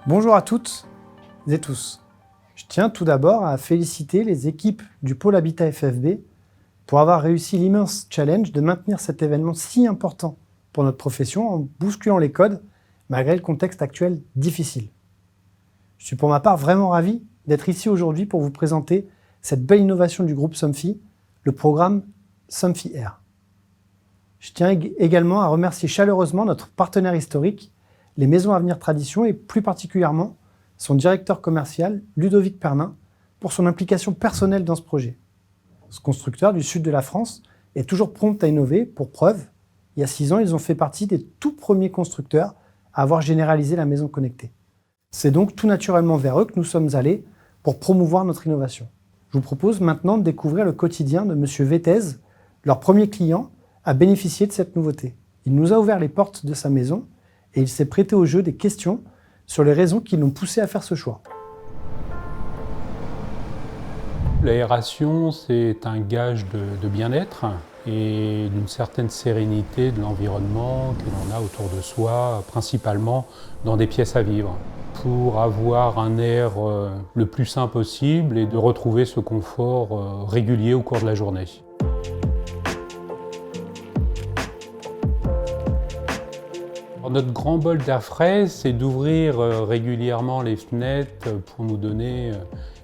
Bonjour à toutes et tous. Je tiens tout d'abord à féliciter les équipes du pôle Habitat FFB pour avoir réussi l'immense challenge de maintenir cet événement si important pour notre profession en bousculant les codes malgré le contexte actuel difficile. Je suis pour ma part vraiment ravi d'être ici aujourd'hui pour vous présenter cette belle innovation du groupe Somfy, le programme Somfy Air. Je tiens également à remercier chaleureusement notre partenaire historique, les Maisons Avenir Tradition et plus particulièrement son directeur commercial, Ludovic Pernin, pour son implication personnelle dans ce projet. Ce constructeur du sud de la France est toujours prompt à innover. Pour preuve, il y a 6 ans, ils ont fait partie des tout premiers constructeurs à avoir généralisé la maison connectée. C'est donc tout naturellement vers eux que nous sommes allés pour promouvoir notre innovation. Je vous propose maintenant de découvrir le quotidien de M. Vettez, leur premier client, à bénéficier de cette nouveauté. Il nous a ouvert les portes de sa maison et il s'est prêté au jeu des questions sur les raisons qui l'ont poussé à faire ce choix. L'aération, c'est un gage de bien-être et d'une certaine sérénité de l'environnement que l'on a autour de soi, principalement dans des pièces à vivre, pour avoir un air le plus sain possible et de retrouver ce confort régulier au cours de la journée. Notre grand bol d'air frais, c'est d'ouvrir régulièrement les fenêtres pour nous donner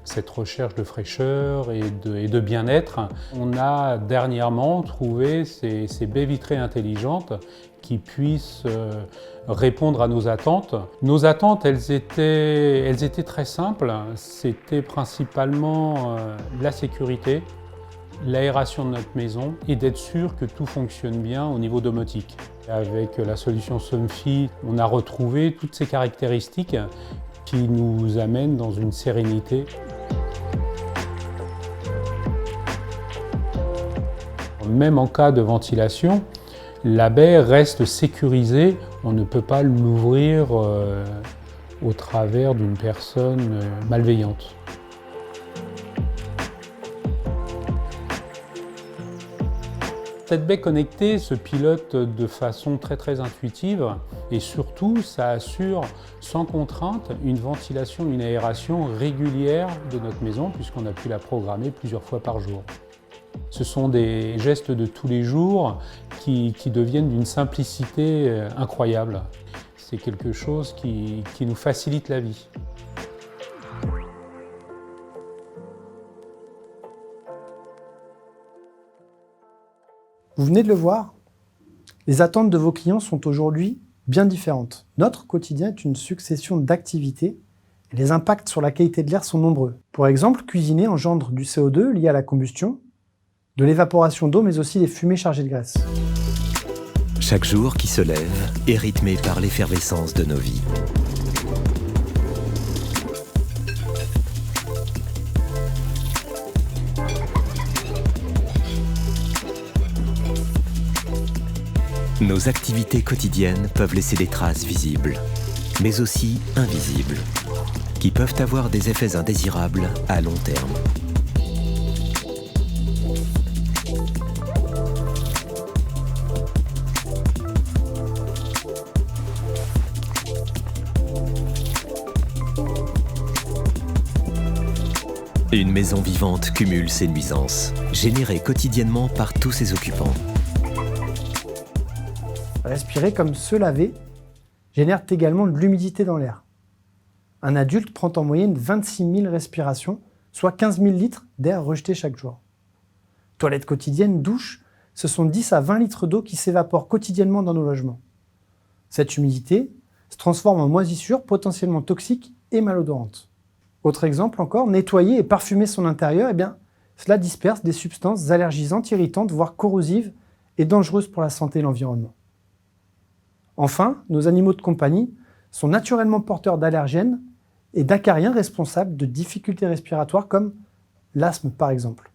cette recherche de fraîcheur et de bien-être. On a dernièrement trouvé ces baies vitrées intelligentes qui puissent répondre à nos attentes. Nos attentes, elles étaient très simples. C'était principalement la sécurité, l'aération de notre maison et d'être sûr que tout fonctionne bien au niveau domotique. Avec la solution Somfy, on a retrouvé toutes ces caractéristiques qui nous amènent dans une sérénité. Même en cas de ventilation, la baie reste sécurisée. On ne peut pas l'ouvrir au travers d'une personne malveillante. Cette baie connectée se pilote de façon très intuitive et surtout ça assure sans contrainte une ventilation, une aération régulière de notre maison puisqu'on a pu la programmer plusieurs fois par jour. Ce sont des gestes de tous les jours qui deviennent d'une simplicité incroyable. C'est quelque chose qui nous facilite la vie. Vous venez de le voir, les attentes de vos clients sont aujourd'hui bien différentes. Notre quotidien est une succession d'activités et les impacts sur la qualité de l'air sont nombreux. Pour exemple, cuisiner engendre du CO2 lié à la combustion, de l'évaporation d'eau mais aussi des fumées chargées de graisse. Chaque jour qui se lève est rythmé par l'effervescence de nos vies. Nos activités quotidiennes peuvent laisser des traces visibles, mais aussi invisibles, qui peuvent avoir des effets indésirables à long terme. Une maison vivante cumule ces nuisances, générées quotidiennement par tous ses occupants. Respirer comme se laver génère également de l'humidité dans l'air. Un adulte prend en moyenne 26 000 respirations, soit 15 000 litres d'air rejeté chaque jour. Toilettes quotidiennes, douches, ce sont 10 à 20 litres d'eau qui s'évaporent quotidiennement dans nos logements. Cette humidité se transforme en moisissure potentiellement toxique et malodorante. Autre exemple encore, nettoyer et parfumer son intérieur, cela disperse des substances allergisantes, irritantes, voire corrosives et dangereuses pour la santé et l'environnement. Enfin, nos animaux de compagnie sont naturellement porteurs d'allergènes et d'acariens responsables de difficultés respiratoires comme l'asthme par exemple.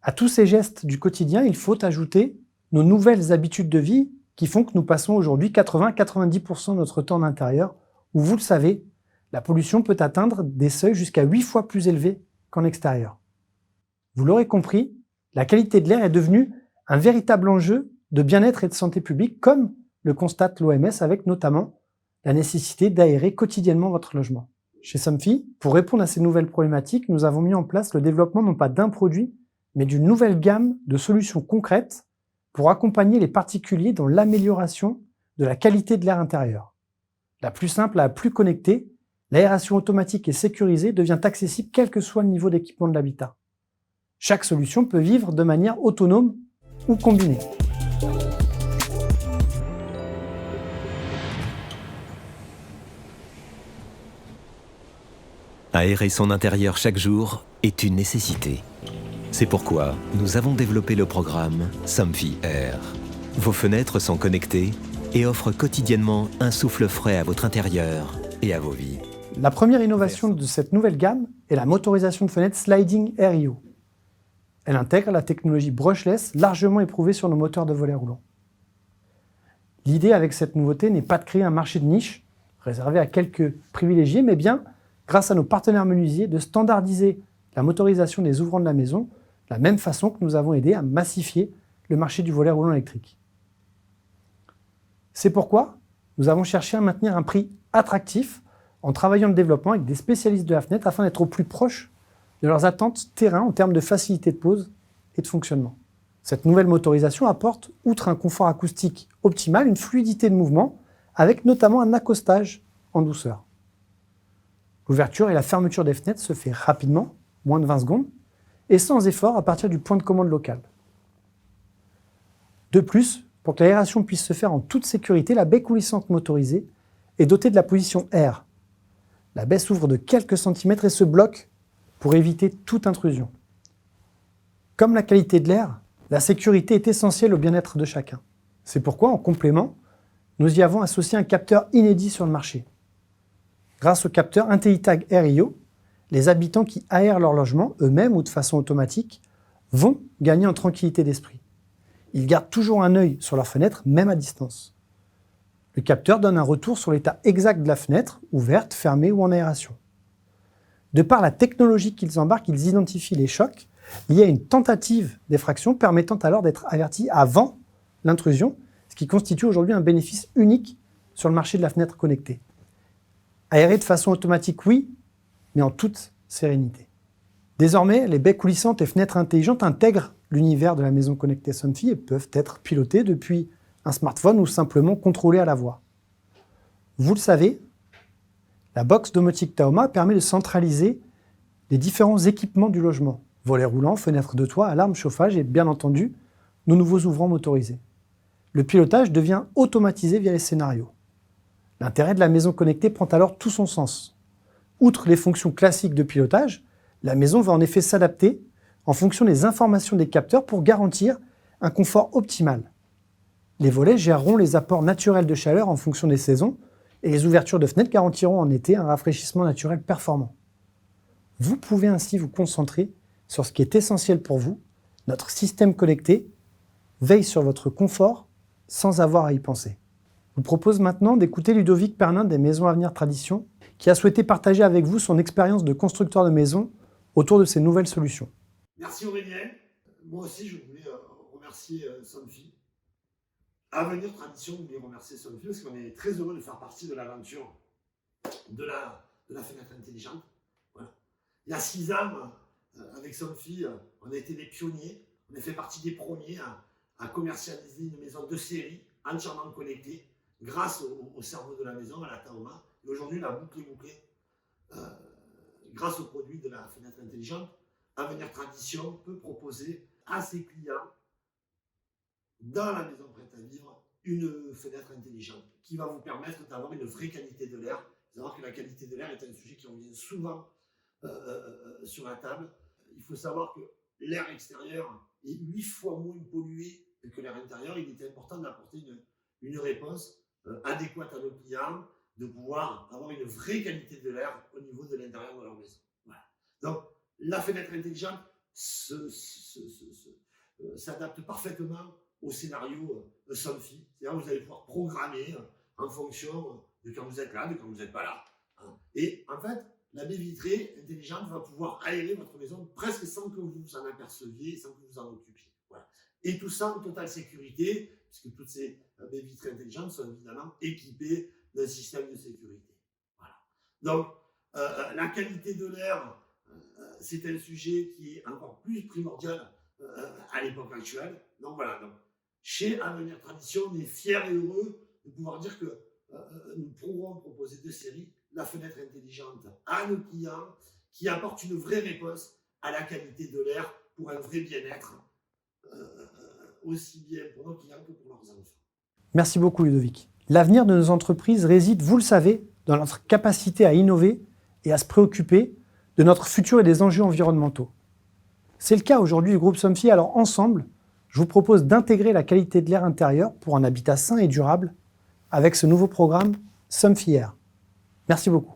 À tous ces gestes du quotidien, il faut ajouter nos nouvelles habitudes de vie qui font que nous passons aujourd'hui 80-90% de notre temps en intérieur où, vous le savez, la pollution peut atteindre des seuils jusqu'à 8 fois plus élevés qu'en extérieur. Vous l'aurez compris, la qualité de l'air est devenue un véritable enjeu de bien-être et de santé publique comme le constate l'OMS avec notamment la nécessité d'aérer quotidiennement votre logement. Chez Somfy, pour répondre à ces nouvelles problématiques, nous avons mis en place le développement non pas d'un produit, mais d'une nouvelle gamme de solutions concrètes pour accompagner les particuliers dans l'amélioration de la qualité de l'air intérieur. La plus simple à la plus connectée, l'aération automatique et sécurisée devient accessible quel que soit le niveau d'équipement de l'habitat. Chaque solution peut vivre de manière autonome ou combinée. Aérer son intérieur chaque jour est une nécessité. C'est pourquoi nous avons développé le programme Somfy Air. Vos fenêtres sont connectées et offrent quotidiennement un souffle frais à votre intérieur et à vos vies. La première innovation de cette nouvelle gamme est la motorisation de fenêtres Sliding Air-IO. Elle intègre la technologie brushless largement éprouvée sur nos moteurs de volets roulants. L'idée avec cette nouveauté n'est pas de créer un marché de niche réservé à quelques privilégiés, mais bien, grâce à nos partenaires menuisiers, de standardiser la motorisation des ouvrants de la maison de la même façon que nous avons aidé à massifier le marché du volet roulant électrique. C'est pourquoi nous avons cherché à maintenir un prix attractif en travaillant le développement avec des spécialistes de la fenêtre afin d'être au plus proche de leurs attentes terrain en termes de facilité de pose et de fonctionnement. Cette nouvelle motorisation apporte, outre un confort acoustique optimal, une fluidité de mouvement avec notamment un accostage en douceur. L'ouverture et la fermeture des fenêtres se fait rapidement, moins de 20 secondes, et sans effort à partir du point de commande local. De plus, pour que l'aération puisse se faire en toute sécurité, la baie coulissante motorisée est dotée de la position R. La baie s'ouvre de quelques centimètres et se bloque pour éviter toute intrusion. Comme la qualité de l'air, la sécurité est essentielle au bien-être de chacun. C'est pourquoi, en complément, nous y avons associé un capteur inédit sur le marché. Grâce au capteur IntelliTag Air-IO, les habitants qui aèrent leur logement, eux-mêmes ou de façon automatique, vont gagner en tranquillité d'esprit. Ils gardent toujours un œil sur leur fenêtre, même à distance. Le capteur donne un retour sur l'état exact de la fenêtre, ouverte, fermée ou en aération. De par la technologie qu'ils embarquent, ils identifient les chocs liés à une tentative d'effraction permettant alors d'être avertis avant l'intrusion, ce qui constitue aujourd'hui un bénéfice unique sur le marché de la fenêtre connectée. Aérer de façon automatique, oui, mais en toute sérénité. Désormais, les baies coulissantes et fenêtres intelligentes intègrent l'univers de la maison connectée Somfy et peuvent être pilotées depuis un smartphone ou simplement contrôlées à la voix. Vous le savez, la box domotique Taoma permet de centraliser les différents équipements du logement. Volets roulants, fenêtres de toit, alarme, chauffage et bien entendu, nos nouveaux ouvrants motorisés. Le pilotage devient automatisé via les scénarios. L'intérêt de la maison connectée prend alors tout son sens. Outre les fonctions classiques de pilotage, la maison va en effet s'adapter en fonction des informations des capteurs pour garantir un confort optimal. Les volets géreront les apports naturels de chaleur en fonction des saisons et les ouvertures de fenêtres garantiront en été un rafraîchissement naturel performant. Vous pouvez ainsi vous concentrer sur ce qui est essentiel pour vous. Notre système connecté veille sur votre confort sans avoir à y penser. Je vous propose maintenant d'écouter Ludovic Pernin des Maisons Avenir Tradition, qui a souhaité partager avec vous son expérience de constructeur de maisons autour de ces nouvelles solutions. Merci Aurélien. Moi aussi, je voulais remercier Somfy. Avenir Tradition, je voulais remercier Somfy parce qu'on est très heureux de faire partie de l'aventure de la fenêtre intelligente. Voilà. Il y a 6 ans, avec Somfy, on a été des pionniers. On a fait partie des premiers à commercialiser une maison de série entièrement connectée grâce au cerveau de la maison, à la Taoma. Et aujourd'hui, la boucle est bouclée. Grâce aux produits de la fenêtre intelligente, Avenir Tradition peut proposer à ses clients, dans la maison prête à vivre, une fenêtre intelligente qui va vous permettre d'avoir une vraie qualité de l'air. Vous savez que la qualité de l'air est un sujet qui revient souvent sur la table. Il faut savoir que l'air extérieur est 8 fois moins pollué que l'air intérieur. Il est important d'apporter une réponse adéquate à nos clients, de pouvoir avoir une vraie qualité de l'air au niveau de l'intérieur de leur maison. Voilà. Donc, la fenêtre intelligente s'adapte parfaitement au scénario Somfy. C'est-à-dire que vous allez pouvoir programmer en fonction de quand vous êtes là, de quand vous n'êtes pas là. Et en fait, la baie vitrée intelligente va pouvoir aérer votre maison presque sans que vous vous en aperceviez, sans que vous vous en occupiez. Voilà. Et tout ça en totale sécurité, puisque toutes ces baies vitrées intelligentes sont évidemment équipées d'un système de sécurité. Voilà. Donc, la qualité de l'air, c'est un sujet qui est encore plus primordial à l'époque actuelle. Donc voilà, donc, chez Avenir Tradition, on est fiers et heureux de pouvoir dire que nous pourrons proposer de série la fenêtre intelligente à nos clients qui apporte une vraie réponse à la qualité de l'air pour un vrai bien-être, aussi bien pour nos clients que pour leurs enfants. Merci beaucoup Ludovic. L'avenir de nos entreprises réside, vous le savez, dans notre capacité à innover et à se préoccuper de notre futur et des enjeux environnementaux. C'est le cas aujourd'hui du groupe Somfy, alors ensemble, je vous propose d'intégrer la qualité de l'air intérieur pour un habitat sain et durable avec ce nouveau programme Somfy Air. Merci beaucoup.